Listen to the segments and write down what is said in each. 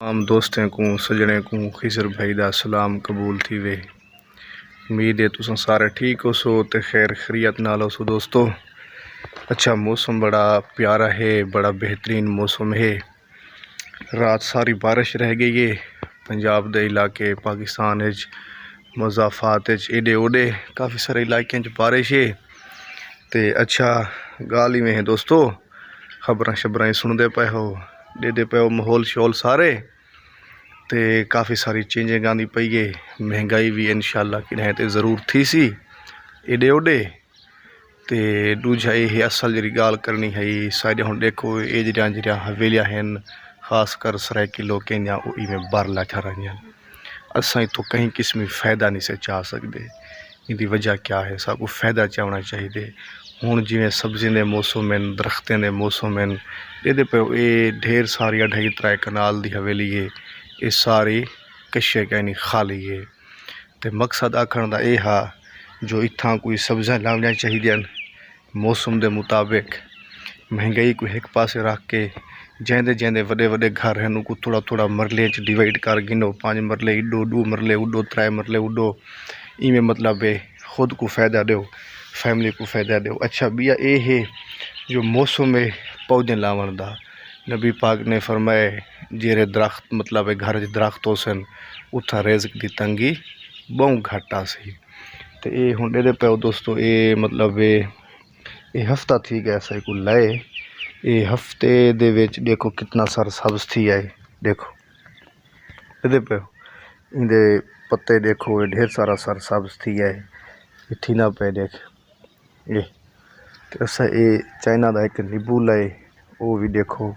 आम दोस्तें को सजने को खिजर भाई दा सलाम कबूल थी वे। उम्मीद है तुम सारे ठीक हो सो तो खैर खैरियत नाल हो सो दोस्तों। अच्छा मौसम बड़ा प्यारा है, बड़ा बेहतरीन मौसम है। रात सारी बारिश रह गई है पंजाब दे इलाके पाकिस्तान मुजाफात एडे ओडे काफ़ी सारे इलाके बारिश है। तो अच्छा गाल में है दोस्तों, खबर शबर सुनते पे हो, देते पे हो माहौल शोल सारे। तो काफ़ी सारी चेंजिंग आती पई है, महंगाई भी इंशाल्लाह कि तो ज़रूर थी सी एडे ओडे। तो दूजा ये असल जी गाल करनी है साइड हम देखो ये जरिया हवेलियाँ हैं खासकर सरायकी लोग इवें बार लाठा रही हैं। असा इतों कहीं किस्म फ़ायदा नहीं से चाह सकते। इनकी वजह क्या है, सबको फ़ायदा चाहना चाहिए। हूँ जिमें सब्जियों के मौसम हैं, दरख्तों के मौसम हैं, ये पे ये ढेर सारी 2.5-3 कनाल की हवेली है, ये सारी कशे कहनी खाली है। तो मकसद आखण का यह हा जो इत्थां कोई सब्जियां लानिया चाहिए मौसम के मुताबिक, महंगाई को एक पासे रख के जैंदे जैंदे वडे वडे घर हैं उनको थोड़ा थोड़ा मरले डिवाइड कर गिनो, 5 मरले इडो, 2 मरले उडो, 3 मरले उडो, इवें मतलब है खुद को फ़ायदा दो, फैमिली को फ़ायदा दो। अच्छा बिया ये है जो मौसम है पौधे लावन का, नबी पाक ने फरमाए जेरे दरख्त मतलब है घर दरख्त हो सन उथा रिज़्क की तंगी बहु घट आ सी। तो ये हूँ दे पे दोस्तों ये मतलब ये हफ्ता थी गया सही को लाए, ये हफ्ते दे विच देखो कितना सारा सब्ज़ थी है। देखो ये पे इंदे पत्ते देखो ये ढेर सारा सर सब्ज़ थी है, ये थी ना पे देख ये। तो ऐसा ये चाइना का एक नींबू लाए वो भी देखो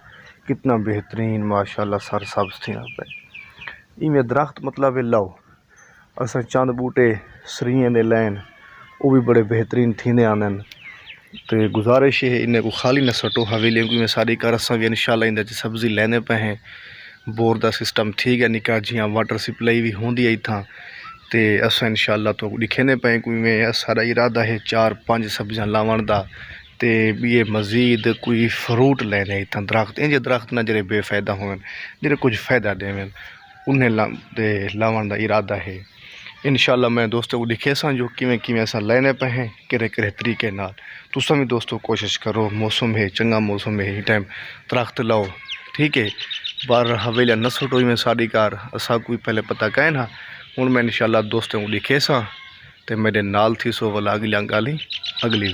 कितना बेहतरीन माशाल्लाह सर सब्ज़ थी ना पे। इवें दरख्त मतलब है लाओ असा चंद बूटे सरियें दे लैन वो भी बड़े बेहतरीन थींदे आने। तो गुजारिश है इन्हें को खाली न सटो हवेलियों को में सारी कर असा भी इंशाल्लाह इंदे सब्ज़ी लेने पे हैं। बोर का सिस्टम ठीक है निका जियां वाटर सप्लाई भी होंदी है इत्थां। तो असा इंशाल्लाह तो दिखेने पे कोई में सारा इरादा है 4-5 सब्जियां लावन का। तो भी ये मज़ीद कोई फ्रूट लेने इतना दरख्त इंजे दरख्त ना जरे बेफ़ायदा होवन जरे कुछ फ़ायदा देवन उन्हें लावन का इरादा है। इंशाल्लाह मैं दोस्तों को दिखे सा जो किमें किमें असा लेने पे हैं किरे किरे तरीके नाल। तुसा भी दोस्तों कोशिश करो, मौसम है चंगा मौसम है, टाइम दरख्त लाओ ठीक है। बार हवेलिया न सुटो में साड़ी कार असा कोई पहले पता कहे ना। हूँ मैं इंशाल्लाह दोस्तों को दिखे सा तो मेरे नाल थी सो वाला अगली गाली अगली